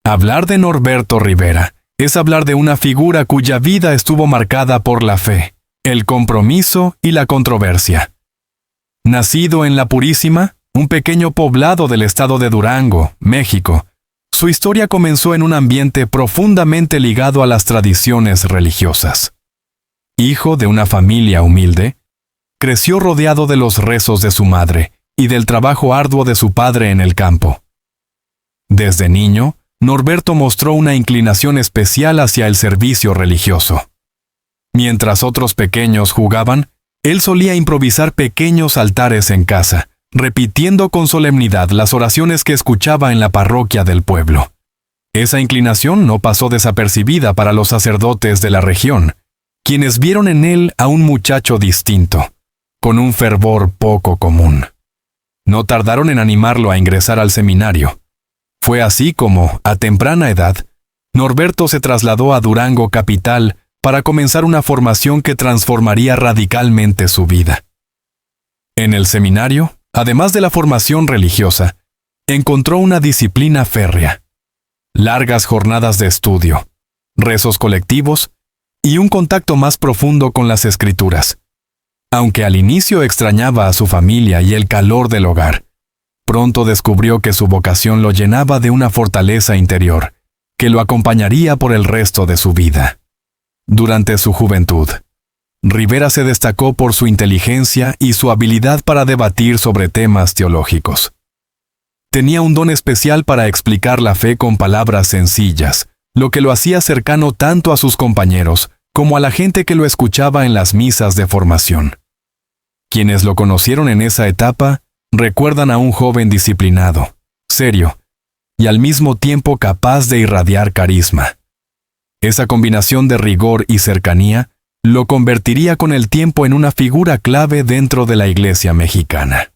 Hablar de Norberto Rivera es hablar de una figura cuya vida estuvo marcada por la fe, el compromiso y la controversia. Nacido en La Purísima, un pequeño poblado del estado de Durango, México, su historia comenzó en un ambiente profundamente ligado a las tradiciones religiosas. Hijo de una familia humilde, creció rodeado de los rezos de su madre y del trabajo arduo de su padre en el campo. Desde niño, Norberto mostró una inclinación especial hacia el servicio religioso. Mientras otros pequeños jugaban, él solía improvisar pequeños altares en casa, repitiendo con solemnidad las oraciones que escuchaba en la parroquia del pueblo. Esa inclinación no pasó desapercibida para los sacerdotes de la región, quienes vieron en él a un muchacho distinto, con un fervor poco común. No tardaron en animarlo a ingresar al seminario. Fue así como, a temprana edad, Norberto se trasladó a Durango capital para comenzar una formación que transformaría radicalmente su vida. En el seminario, además de la formación religiosa, encontró una disciplina férrea, largas jornadas de estudio, rezos colectivos y un contacto más profundo con las Escrituras. Aunque al inicio extrañaba a su familia y el calor del hogar, pronto descubrió que su vocación lo llenaba de una fortaleza interior, que lo acompañaría por el resto de su vida. Durante su juventud, Rivera se destacó por su inteligencia y su habilidad para debatir sobre temas teológicos. Tenía un don especial para explicar la fe con palabras sencillas, lo que lo hacía cercano tanto a sus compañeros como a la gente que lo escuchaba en las misas de formación. Quienes lo conocieron en esa etapa recuerdan a un joven disciplinado, serio y al mismo tiempo capaz de irradiar carisma. Esa combinación de rigor y cercanía lo convertiría con el tiempo en una figura clave dentro de la Iglesia mexicana.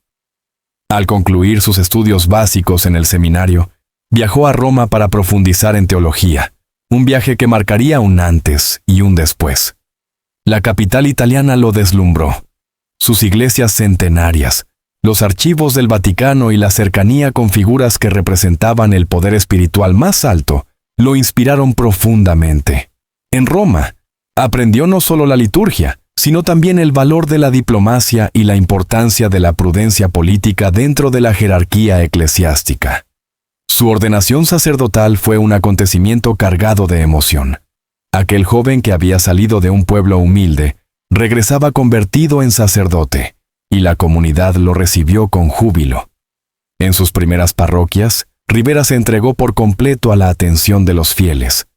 Al concluir sus estudios básicos en el seminario, viajó a Roma para profundizar en teología, un viaje que marcaría un antes y un después. La capital italiana lo deslumbró. Sus iglesias centenarias, los archivos del Vaticano y la cercanía con figuras que representaban el poder espiritual más alto lo inspiraron profundamente. En Roma, aprendió no solo la liturgia, sino también el valor de la diplomacia y la importancia de la prudencia política dentro de la jerarquía eclesiástica. Su ordenación sacerdotal fue un acontecimiento cargado de emoción. Aquel joven que había salido de un pueblo humilde regresaba convertido en sacerdote, y la comunidad lo recibió con júbilo. En sus primeras parroquias, Rivera se entregó por completo a la atención de los fieles.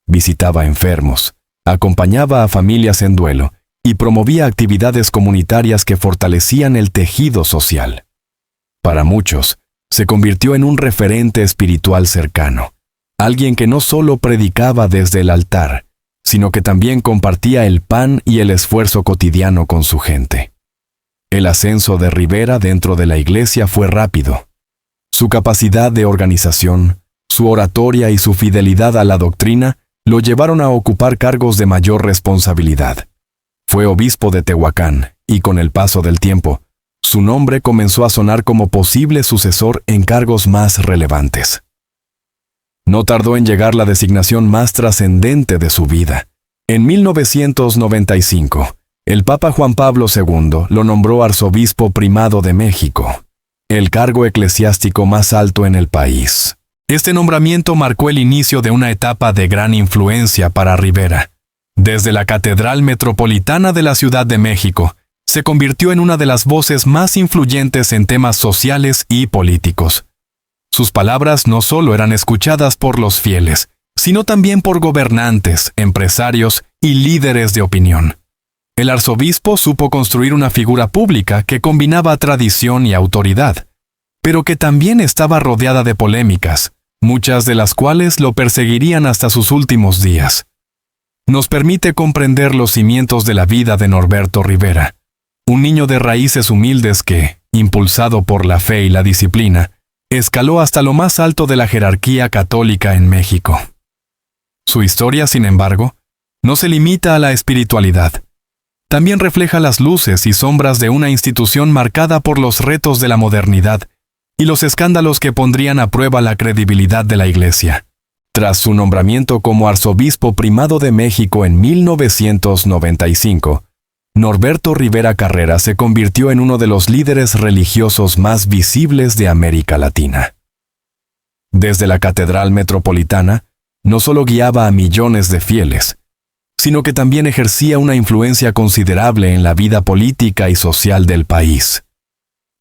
Visitaba enfermos, acompañaba a familias en duelo y promovía actividades comunitarias que fortalecían el tejido social. Para muchos, se convirtió en un referente espiritual cercano, alguien que no solo predicaba desde el altar, sino que también compartía el pan y el esfuerzo cotidiano con su gente. El ascenso de Rivera dentro de la iglesia fue rápido. Su capacidad de organización, su oratoria y su fidelidad a la doctrina lo llevaron a ocupar cargos de mayor responsabilidad. Fue obispo de Tehuacán y con el paso del tiempo, su nombre comenzó a sonar como posible sucesor en cargos más relevantes. No tardó en llegar la designación más trascendente de su vida. En 1995, el Papa Juan Pablo II lo nombró arzobispo primado de México, el cargo eclesiástico más alto en el país. Este nombramiento marcó el inicio de una etapa de gran influencia para Rivera. Desde la Catedral Metropolitana de la Ciudad de México, se convirtió en una de las voces más influyentes en temas sociales y políticos. Sus palabras no solo eran escuchadas por los fieles, sino también por gobernantes, empresarios y líderes de opinión. El arzobispo supo construir una figura pública que combinaba tradición y autoridad, pero que también estaba rodeada de polémicas, muchas de las cuales lo perseguirían hasta sus últimos días. Nos permite comprender los cimientos de la vida de Norberto Rivera, un niño de raíces humildes que, impulsado por la fe y la disciplina, escaló hasta lo más alto de la jerarquía católica en México. Su historia, sin embargo, no se limita a la espiritualidad. También refleja las luces y sombras de una institución marcada por los retos de la modernidad y los escándalos que pondrían a prueba la credibilidad de la Iglesia. Tras su nombramiento como arzobispo primado de México en 1995, Norberto Rivera Carrera se convirtió en uno de los líderes religiosos más visibles de América Latina. Desde la Catedral Metropolitana, no solo guiaba a millones de fieles, sino que también ejercía una influencia considerable en la vida política y social del país.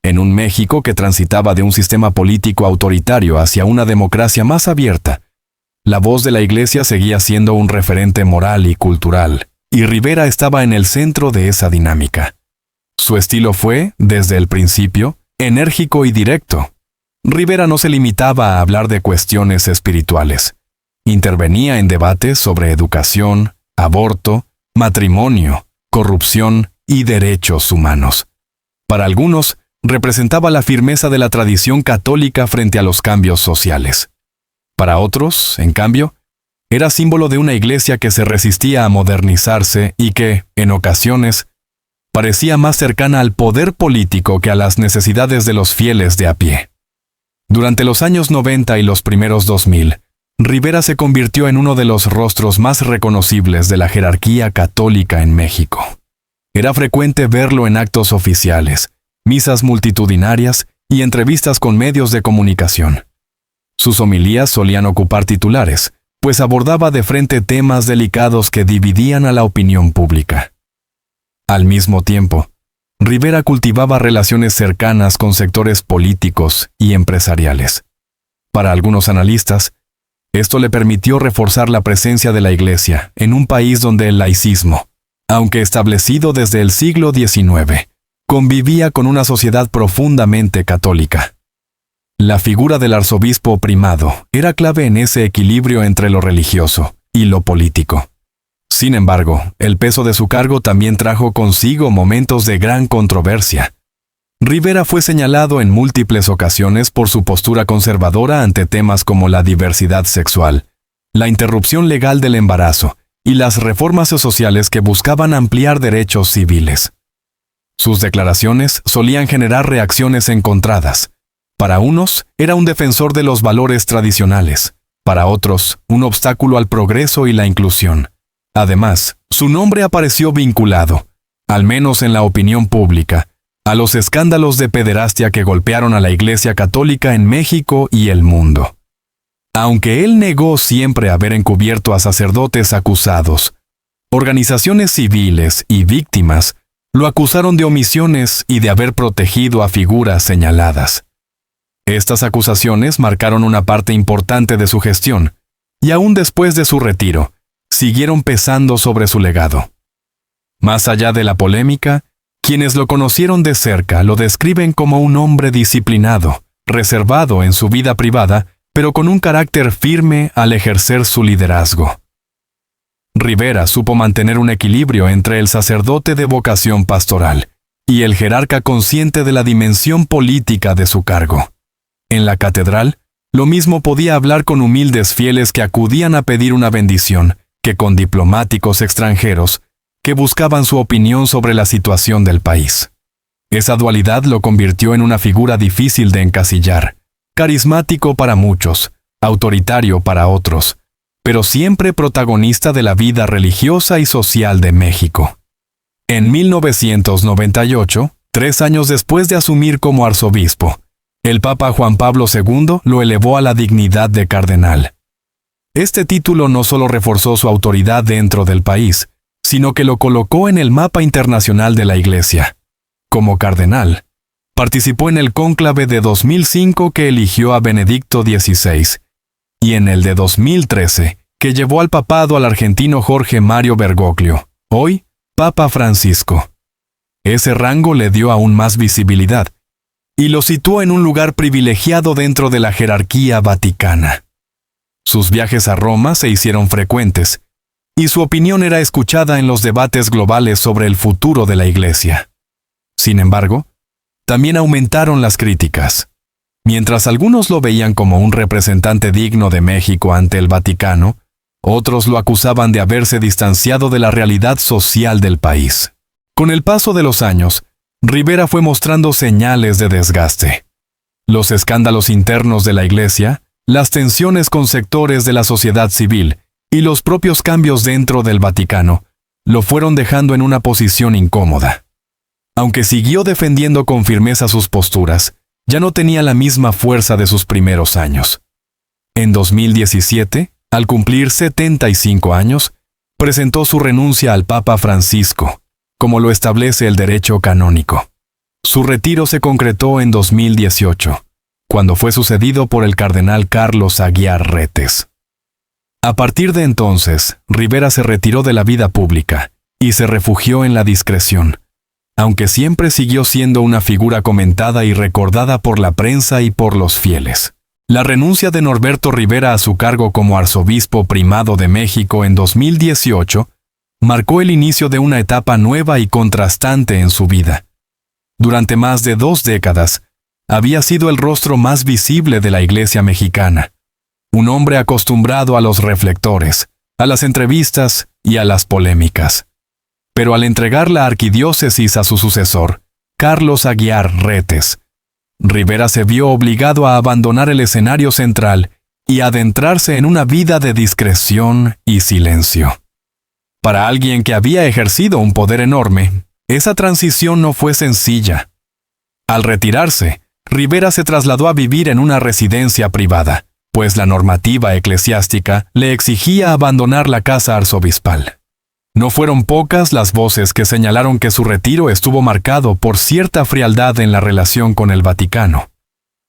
En un México que transitaba de un sistema político autoritario hacia una democracia más abierta, la voz de la Iglesia seguía siendo un referente moral y cultural, y Rivera estaba en el centro de esa dinámica. Su estilo fue, desde el principio, enérgico y directo. Rivera no se limitaba a hablar de cuestiones espirituales. Intervenía en debates sobre educación, aborto, matrimonio, corrupción y derechos humanos. Para algunos, representaba la firmeza de la tradición católica frente a los cambios sociales. Para otros, en cambio, era símbolo de una iglesia que se resistía a modernizarse y que, en ocasiones, parecía más cercana al poder político que a las necesidades de los fieles de a pie. Durante los años 90 y los primeros 2000, Rivera se convirtió en uno de los rostros más reconocibles de la jerarquía católica en México. Era frecuente verlo en actos oficiales, misas multitudinarias y entrevistas con medios de comunicación. Sus homilías solían ocupar titulares, pues abordaba de frente temas delicados que dividían a la opinión pública. Al mismo tiempo, Rivera cultivaba relaciones cercanas con sectores políticos y empresariales. Para algunos analistas, esto le permitió reforzar la presencia de la Iglesia en un país donde el laicismo, aunque establecido desde el siglo XIX, convivía con una sociedad profundamente católica. La figura del arzobispo primado era clave en ese equilibrio entre lo religioso y lo político. Sin embargo, el peso de su cargo también trajo consigo momentos de gran controversia. Rivera fue señalado en múltiples ocasiones por su postura conservadora ante temas como la diversidad sexual, la interrupción legal del embarazo y las reformas sociales que buscaban ampliar derechos civiles. Sus declaraciones solían generar reacciones encontradas. Para unos, era un defensor de los valores tradicionales, para otros, un obstáculo al progreso y la inclusión. Además, su nombre apareció vinculado, al menos en la opinión pública, a los escándalos de pederastia que golpearon a la Iglesia Católica en México y el mundo. Aunque él negó siempre haber encubierto a sacerdotes acusados, organizaciones civiles y víctimas lo acusaron de omisiones y de haber protegido a figuras señaladas. Estas acusaciones marcaron una parte importante de su gestión, y aún después de su retiro, siguieron pesando sobre su legado. Más allá de la polémica, quienes lo conocieron de cerca lo describen como un hombre disciplinado, reservado en su vida privada, pero con un carácter firme al ejercer su liderazgo. Rivera supo mantener un equilibrio entre el sacerdote de vocación pastoral y el jerarca consciente de la dimensión política de su cargo. En la catedral, lo mismo podía hablar con humildes fieles que acudían a pedir una bendición que con diplomáticos extranjeros que buscaban su opinión sobre la situación del país. Esa dualidad lo convirtió en una figura difícil de encasillar, carismático para muchos, autoritario para otros, pero siempre protagonista de la vida religiosa y social de México. En 1998, 3 años después de asumir como arzobispo, el Papa Juan Pablo II lo elevó a la dignidad de cardenal. Este título no solo reforzó su autoridad dentro del país, sino que lo colocó en el mapa internacional de la Iglesia. Como cardenal, participó en el cónclave de 2005 que eligió a Benedicto XVI, y en el de 2013, que llevó al papado al argentino Jorge Mario Bergoglio, hoy Papa Francisco. Ese rango le dio aún más visibilidad, y lo situó en un lugar privilegiado dentro de la jerarquía vaticana. Sus viajes a Roma se hicieron frecuentes, y su opinión era escuchada en los debates globales sobre el futuro de la Iglesia. Sin embargo, también aumentaron las críticas. Mientras algunos lo veían como un representante digno de México ante el Vaticano, otros lo acusaban de haberse distanciado de la realidad social del país. Con el paso de los años, Rivera fue mostrando señales de desgaste. Los escándalos internos de la Iglesia, las tensiones con sectores de la sociedad civil y los propios cambios dentro del Vaticano lo fueron dejando en una posición incómoda. Aunque siguió defendiendo con firmeza sus posturas, ya no tenía la misma fuerza de sus primeros años. En 2017, al cumplir 75 años, presentó su renuncia al Papa Francisco, como lo establece el derecho canónico. Su retiro se concretó en 2018, cuando fue sucedido por el cardenal Carlos Aguiar Retes. A partir de entonces, Rivera se retiró de la vida pública y se refugió en la discreción, aunque siempre siguió siendo una figura comentada y recordada por la prensa y por los fieles. La renuncia de Norberto Rivera a su cargo como arzobispo primado de México en 2018 marcó el inicio de una etapa nueva y contrastante en su vida. Durante más de 2 décadas, había sido el rostro más visible de la Iglesia mexicana, un hombre acostumbrado a los reflectores, a las entrevistas y a las polémicas. Pero al entregar la arquidiócesis a su sucesor, Carlos Aguiar Retes, Rivera se vio obligado a abandonar el escenario central y adentrarse en una vida de discreción y silencio. Para alguien que había ejercido un poder enorme, esa transición no fue sencilla. Al retirarse, Rivera se trasladó a vivir en una residencia privada, pues la normativa eclesiástica le exigía abandonar la casa arzobispal. No fueron pocas las voces que señalaron que su retiro estuvo marcado por cierta frialdad en la relación con el Vaticano.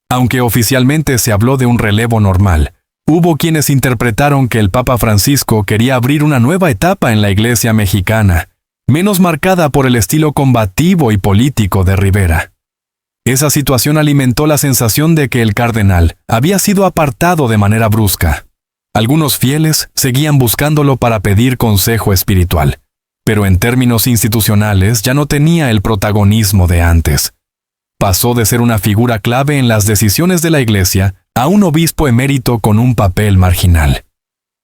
Aunque oficialmente se habló de un relevo normal, hubo quienes interpretaron que el Papa Francisco quería abrir una nueva etapa en la Iglesia mexicana, menos marcada por el estilo combativo y político de Rivera. Esa situación alimentó la sensación de que el cardenal había sido apartado de manera brusca. Algunos fieles seguían buscándolo para pedir consejo espiritual, pero en términos institucionales ya no tenía el protagonismo de antes. Pasó de ser una figura clave en las decisiones de la Iglesia a un obispo emérito con un papel marginal.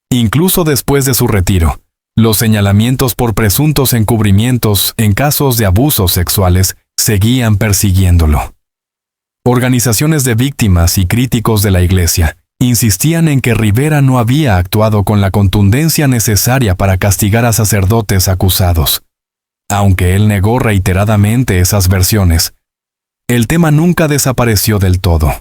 Incluso después de su retiro, los señalamientos por presuntos encubrimientos en casos de abusos sexuales seguían persiguiéndolo. Organizaciones de víctimas y críticos de la Iglesia insistían en que Rivera no había actuado con la contundencia necesaria para castigar a sacerdotes acusados. Aunque él negó reiteradamente esas versiones, el tema nunca desapareció del todo.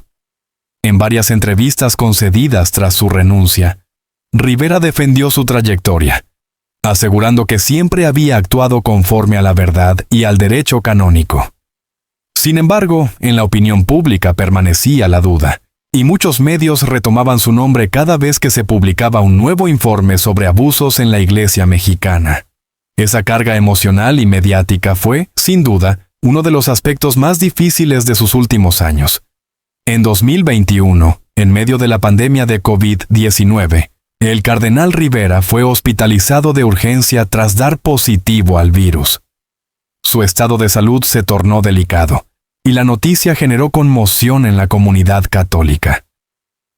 En varias entrevistas concedidas tras su renuncia, Rivera defendió su trayectoria, asegurando que siempre había actuado conforme a la verdad y al derecho canónico. Sin embargo, en la opinión pública permanecía la duda, y muchos medios retomaban su nombre cada vez que se publicaba un nuevo informe sobre abusos en la Iglesia mexicana. Esa carga emocional y mediática fue, sin duda, uno de los aspectos más difíciles de sus últimos años. En 2021, en medio de la pandemia de COVID-19, el cardenal Rivera fue hospitalizado de urgencia tras dar positivo al virus. Su estado de salud se tornó delicado, y la noticia generó conmoción en la comunidad católica.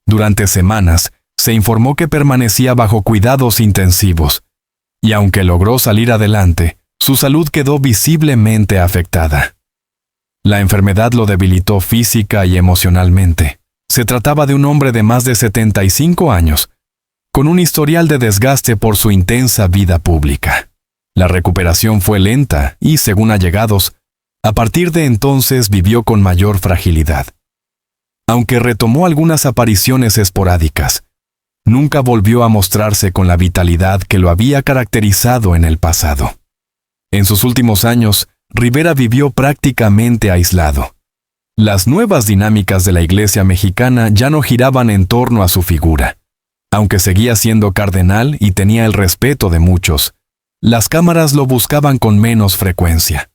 Durante semanas, se informó que permanecía bajo cuidados intensivos, y aunque logró salir adelante, su salud quedó visiblemente afectada. La enfermedad lo debilitó física y emocionalmente. Se trataba de un hombre de más de 75 años, con un historial de desgaste por su intensa vida pública. La recuperación fue lenta y, según allegados, a partir de entonces vivió con mayor fragilidad. Aunque retomó algunas apariciones esporádicas, nunca volvió a mostrarse con la vitalidad que lo había caracterizado en el pasado. En sus últimos años, Rivera vivió prácticamente aislado. Las nuevas dinámicas de la Iglesia mexicana ya no giraban en torno a su figura. Aunque seguía siendo cardenal y tenía el respeto de muchos, las cámaras lo buscaban con menos frecuencia.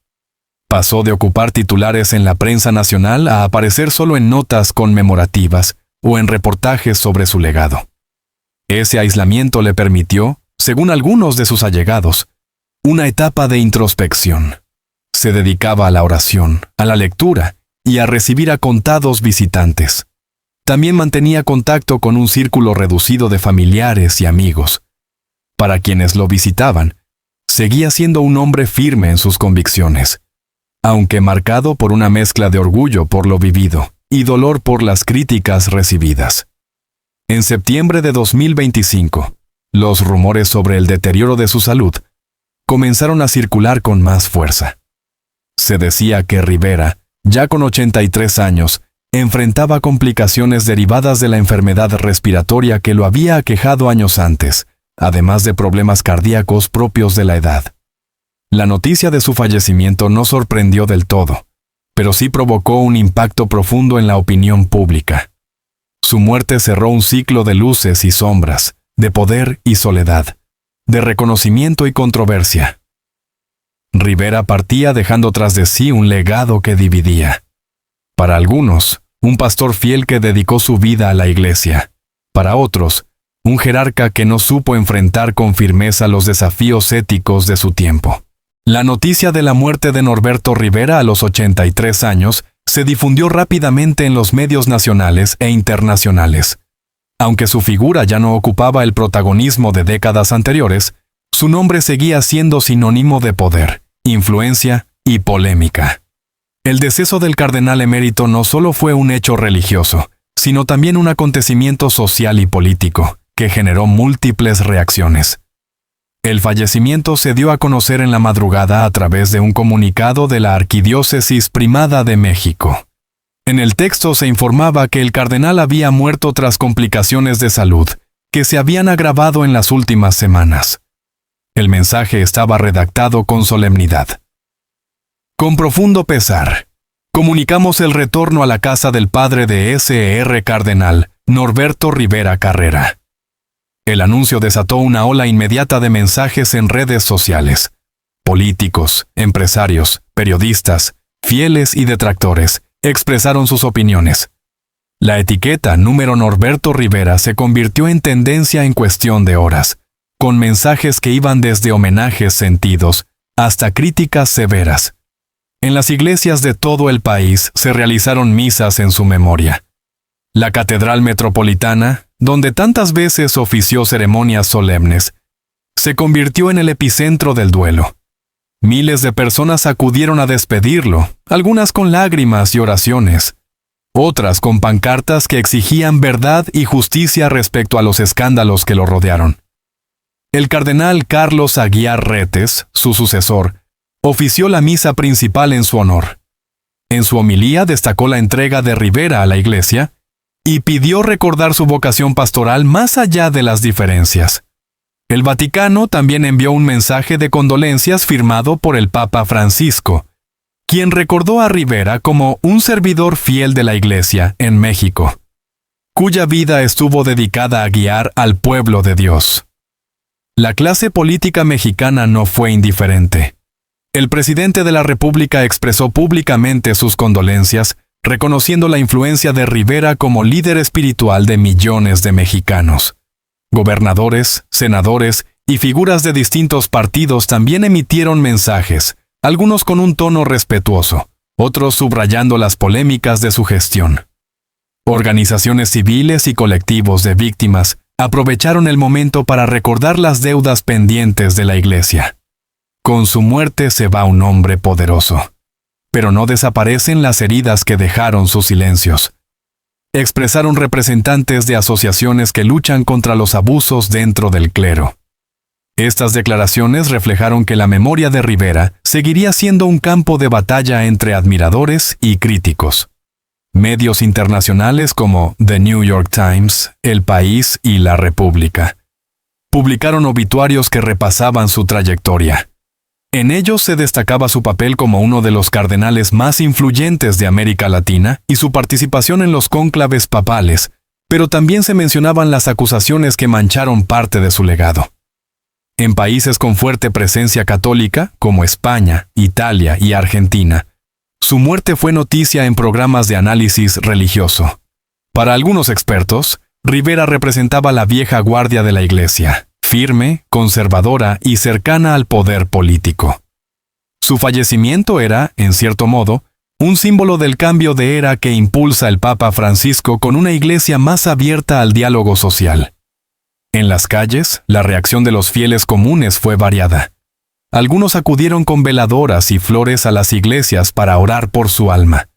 Pasó de ocupar titulares en la prensa nacional a aparecer solo en notas conmemorativas o en reportajes sobre su legado. Ese aislamiento le permitió, según algunos de sus allegados, una etapa de introspección. Se dedicaba a la oración, a la lectura y a recibir a contados visitantes. También mantenía contacto con un círculo reducido de familiares y amigos. Para quienes lo visitaban, seguía siendo un hombre firme en sus convicciones, aunque marcado por una mezcla de orgullo por lo vivido y dolor por las críticas recibidas. En septiembre de 2025, los rumores sobre el deterioro de su salud comenzaron a circular con más fuerza. Se decía que Rivera, ya con 83 años, enfrentaba complicaciones derivadas de la enfermedad respiratoria que lo había aquejado años antes, además de problemas cardíacos propios de la edad. La noticia de su fallecimiento no sorprendió del todo, pero sí provocó un impacto profundo en la opinión pública. Su muerte cerró un ciclo de luces y sombras, de poder y soledad, de reconocimiento y controversia. Rivera partía dejando tras de sí un legado que dividía. Para algunos, un pastor fiel que dedicó su vida a la iglesia. Para otros, un jerarca que no supo enfrentar con firmeza los desafíos éticos de su tiempo. La noticia de la muerte de Norberto Rivera a los 83 años se difundió rápidamente en los medios nacionales e internacionales. Aunque su figura ya no ocupaba el protagonismo de décadas anteriores, su nombre seguía siendo sinónimo de poder, influencia y polémica. El deceso del cardenal emérito no solo fue un hecho religioso, sino también un acontecimiento social y político, que generó múltiples reacciones. El fallecimiento se dio a conocer en la madrugada a través de un comunicado de la Arquidiócesis Primada de México. En el texto se informaba que el cardenal había muerto tras complicaciones de salud, que se habían agravado en las últimas semanas. El mensaje estaba redactado con solemnidad. Con profundo pesar, comunicamos el retorno a la casa del padre de S.R. Cardenal, Norberto Rivera Carrera. El anuncio desató una ola inmediata de mensajes en redes sociales. Políticos, empresarios, periodistas, fieles y detractores expresaron sus opiniones. La etiqueta número Norberto Rivera se convirtió en tendencia en cuestión de horas, con mensajes que iban desde homenajes sentidos hasta críticas severas. En las iglesias de todo el país se realizaron misas en su memoria. La Catedral Metropolitana, donde tantas veces ofició ceremonias solemnes, se convirtió en el epicentro del duelo. Miles de personas acudieron a despedirlo, algunas con lágrimas y oraciones, otras con pancartas que exigían verdad y justicia respecto a los escándalos que lo rodearon. El cardenal Carlos Aguiar Retes, su sucesor, ofició la misa principal en su honor. En su homilía destacó la entrega de Rivera a la Iglesia y pidió recordar su vocación pastoral más allá de las diferencias. El Vaticano también envió un mensaje de condolencias firmado por el Papa Francisco, quien recordó a Rivera como un servidor fiel de la Iglesia en México, cuya vida estuvo dedicada a guiar al pueblo de Dios. La clase política mexicana no fue indiferente. El presidente de la República expresó públicamente sus condolencias, reconociendo la influencia de Rivera como líder espiritual de millones de mexicanos. Gobernadores, senadores y figuras de distintos partidos también emitieron mensajes, algunos con un tono respetuoso, otros subrayando las polémicas de su gestión. Organizaciones civiles y colectivos de víctimas aprovecharon el momento para recordar las deudas pendientes de la Iglesia. Con su muerte se va un hombre poderoso, pero no desaparecen las heridas que dejaron sus silencios. Expresaron representantes de asociaciones que luchan contra los abusos dentro del clero. Estas declaraciones reflejaron que la memoria de Rivera seguiría siendo un campo de batalla entre admiradores y críticos. Medios internacionales como The New York Times, El País y La República publicaron obituarios que repasaban su trayectoria. En ellos se destacaba su papel como uno de los cardenales más influyentes de América Latina y su participación en los cónclaves papales, pero también se mencionaban las acusaciones que mancharon parte de su legado. En países con fuerte presencia católica, como España, Italia y Argentina, su muerte fue noticia en programas de análisis religioso. Para algunos expertos, Rivera representaba la vieja guardia de la Iglesia, firme, conservadora y cercana al poder político. Su fallecimiento era, en cierto modo, un símbolo del cambio de era que impulsa el Papa Francisco con una iglesia más abierta al diálogo social. En las calles, la reacción de los fieles comunes fue variada. Algunos acudieron con veladoras y flores a las iglesias para orar por su alma.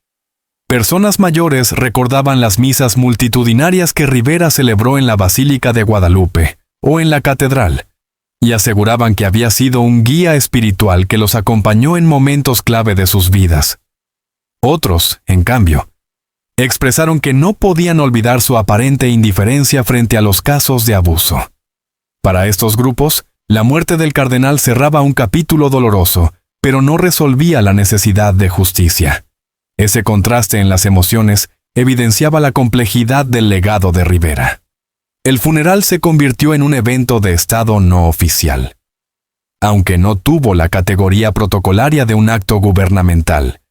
Personas mayores recordaban las misas multitudinarias que Rivera celebró en la Basílica de Guadalupe o en la Catedral, y aseguraban que había sido un guía espiritual que los acompañó en momentos clave de sus vidas. Otros, en cambio, expresaron que no podían olvidar su aparente indiferencia frente a los casos de abuso. Para estos grupos, la muerte del cardenal cerraba un capítulo doloroso, pero no resolvía la necesidad de justicia. Ese contraste en las emociones evidenciaba la complejidad del legado de Rivera. El funeral se convirtió en un evento de Estado no oficial. Aunque no tuvo la categoría protocolaria de un acto gubernamental,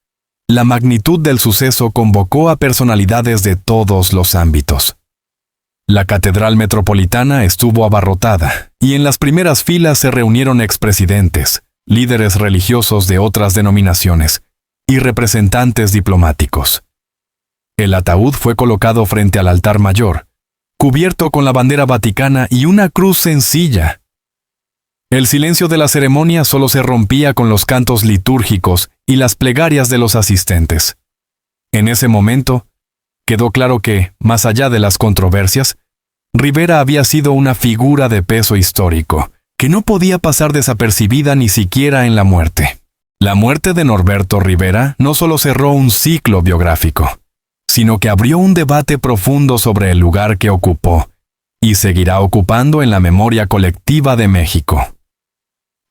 la magnitud del suceso convocó a personalidades de todos los ámbitos. La Catedral Metropolitana estuvo abarrotada, y en las primeras filas se reunieron expresidentes, líderes religiosos de otras denominaciones y representantes diplomáticos. El ataúd fue colocado frente al altar mayor, cubierto con la bandera vaticana y una cruz sencilla. El silencio de la ceremonia solo se rompía con los cantos litúrgicos y las plegarias de los asistentes. En ese momento, quedó claro que, más allá de las controversias, Rivera había sido una figura de peso histórico, que no podía pasar desapercibida ni siquiera en la muerte. La muerte de Norberto Rivera no solo cerró un ciclo biográfico, sino que abrió un debate profundo sobre el lugar que ocupó y seguirá ocupando en la memoria colectiva de México.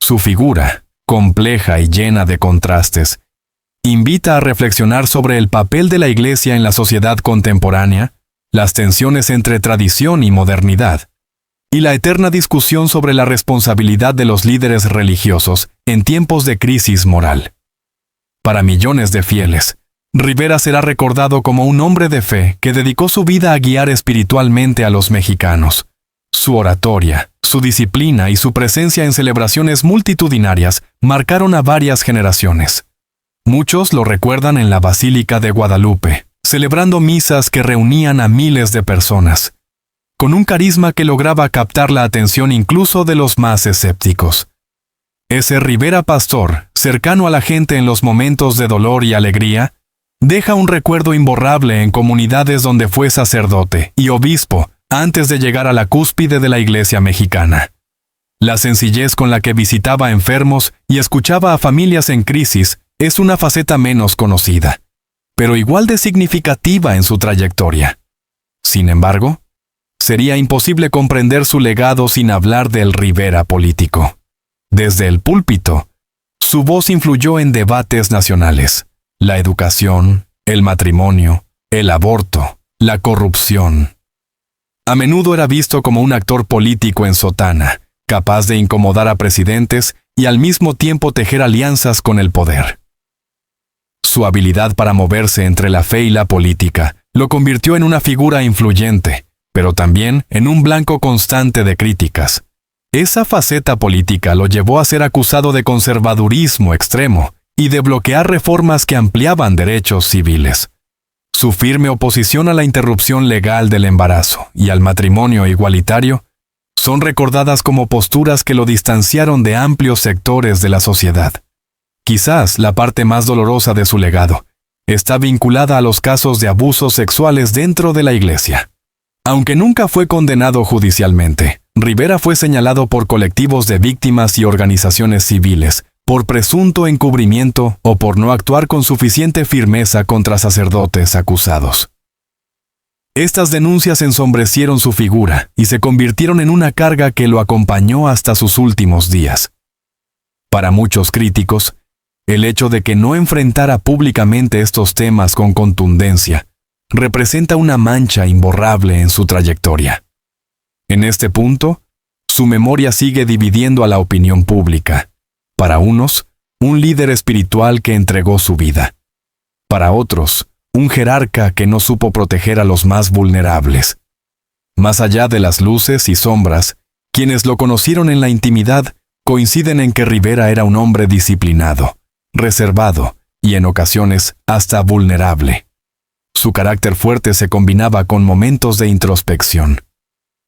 Su figura, compleja y llena de contrastes, invita a reflexionar sobre el papel de la Iglesia en la sociedad contemporánea, las tensiones entre tradición y modernidad, y la eterna discusión sobre la responsabilidad de los líderes religiosos en tiempos de crisis moral. Para millones de fieles, Rivera será recordado como un hombre de fe que dedicó su vida a guiar espiritualmente a los mexicanos. Su oratoria, su disciplina y su presencia en celebraciones multitudinarias marcaron a varias generaciones. Muchos lo recuerdan en la Basílica de Guadalupe, celebrando misas que reunían a miles de personas, con un carisma que lograba captar la atención incluso de los más escépticos. Ese Rivera pastor, cercano a la gente en los momentos de dolor y alegría, deja un recuerdo imborrable en comunidades donde fue sacerdote y obispo antes de llegar a la cúspide de la Iglesia mexicana. La sencillez con la que visitaba enfermos y escuchaba a familias en crisis es una faceta menos conocida, pero igual de significativa en su trayectoria. Sin embargo, sería imposible comprender su legado sin hablar del Rivera político. Desde el púlpito, su voz influyó en debates nacionales: la educación, el matrimonio, el aborto, la corrupción. A menudo era visto como un actor político en sotana, capaz de incomodar a presidentes y al mismo tiempo tejer alianzas con el poder. Su habilidad para moverse entre la fe y la política lo convirtió en una figura influyente, pero también en un blanco constante de críticas. Esa faceta política lo llevó a ser acusado de conservadurismo extremo y de bloquear reformas que ampliaban derechos civiles. Su firme oposición a la interrupción legal del embarazo y al matrimonio igualitario son recordadas como posturas que lo distanciaron de amplios sectores de la sociedad. Quizás la parte más dolorosa de su legado está vinculada a los casos de abusos sexuales dentro de la Iglesia. Aunque nunca fue condenado judicialmente, Rivera fue señalado por colectivos de víctimas y organizaciones civiles por presunto encubrimiento o por no actuar con suficiente firmeza contra sacerdotes acusados. Estas denuncias ensombrecieron su figura y se convirtieron en una carga que lo acompañó hasta sus últimos días. Para muchos críticos, el hecho de que no enfrentara públicamente estos temas con contundencia representa una mancha imborrable en su trayectoria. En este punto, su memoria sigue dividiendo a la opinión pública. Para unos, un líder espiritual que entregó su vida. Para otros, un jerarca que no supo proteger a los más vulnerables. Más allá de las luces y sombras, quienes lo conocieron en la intimidad coinciden en que Rivera era un hombre disciplinado, reservado y en ocasiones hasta vulnerable. Su carácter fuerte se combinaba con momentos de introspección.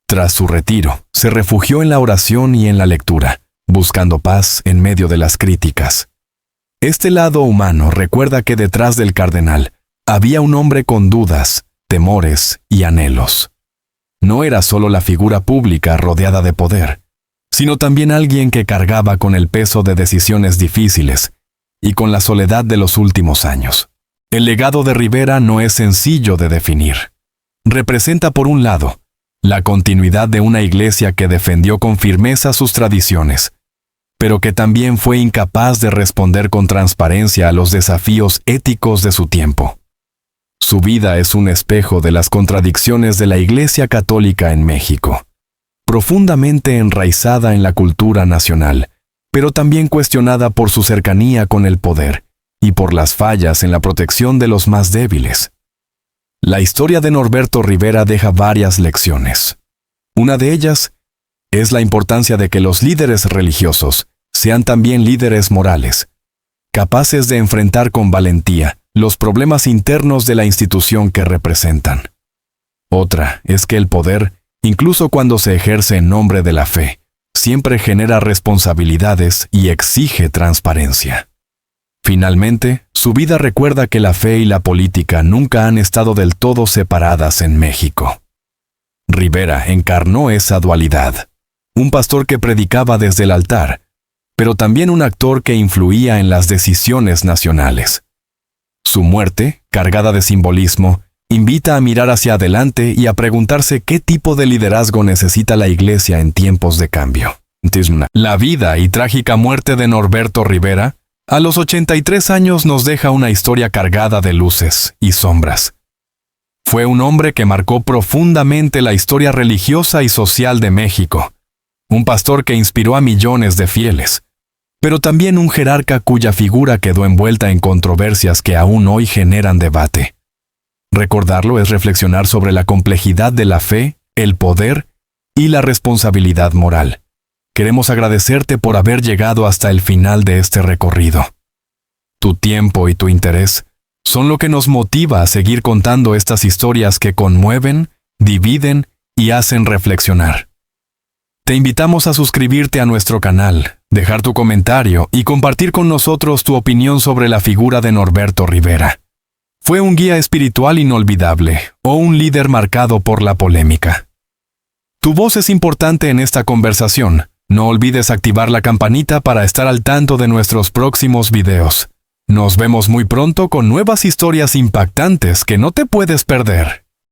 Tras su retiro, se refugió en la oración y en la lectura, buscando paz en medio de las críticas. Este lado humano recuerda que detrás del cardenal había un hombre con dudas, temores y anhelos. No era solo la figura pública rodeada de poder, sino también alguien que cargaba con el peso de decisiones difíciles y con la soledad de los últimos años. El legado de Rivera no es sencillo de definir. Representa, por un lado, la continuidad de una iglesia que defendió con firmeza sus tradiciones, pero que también fue incapaz de responder con transparencia a los desafíos éticos de su tiempo. Su vida es un espejo de las contradicciones de la Iglesia Católica en México, profundamente enraizada en la cultura nacional, pero también cuestionada por su cercanía con el poder y por las fallas en la protección de los más débiles. La historia de Norberto Rivera deja varias lecciones. Una de ellas es la importancia de que los líderes religiosos sean también líderes morales, capaces de enfrentar con valentía los problemas internos de la institución que representan. Otra es que el poder, incluso cuando se ejerce en nombre de la fe, siempre genera responsabilidades y exige transparencia. Finalmente, su vida recuerda que la fe y la política nunca han estado del todo separadas en México. Rivera encarnó esa dualidad, un pastor que predicaba desde el altar, pero también un actor que influía en las decisiones nacionales. Su muerte, cargada de simbolismo, invita a mirar hacia adelante y a preguntarse qué tipo de liderazgo necesita la Iglesia en tiempos de cambio. La vida y trágica muerte de Norberto Rivera, a los 83 años, nos deja una historia cargada de luces y sombras. Fue un hombre que marcó profundamente la historia religiosa y social de México, un pastor que inspiró a millones de fieles, pero también un jerarca cuya figura quedó envuelta en controversias que aún hoy generan debate. Recordarlo es reflexionar sobre la complejidad de la fe, el poder y la responsabilidad moral. Queremos agradecerte por haber llegado hasta el final de este recorrido. Tu tiempo y tu interés son lo que nos motiva a seguir contando estas historias que conmueven, dividen y hacen reflexionar. Te invitamos a suscribirte a nuestro canal, dejar tu comentario y compartir con nosotros tu opinión sobre la figura de Norberto Rivera. ¿Fue un guía espiritual inolvidable o un líder marcado por la polémica? Tu voz es importante en esta conversación. No olvides activar la campanita para estar al tanto de nuestros próximos videos. Nos vemos muy pronto con nuevas historias impactantes que no te puedes perder.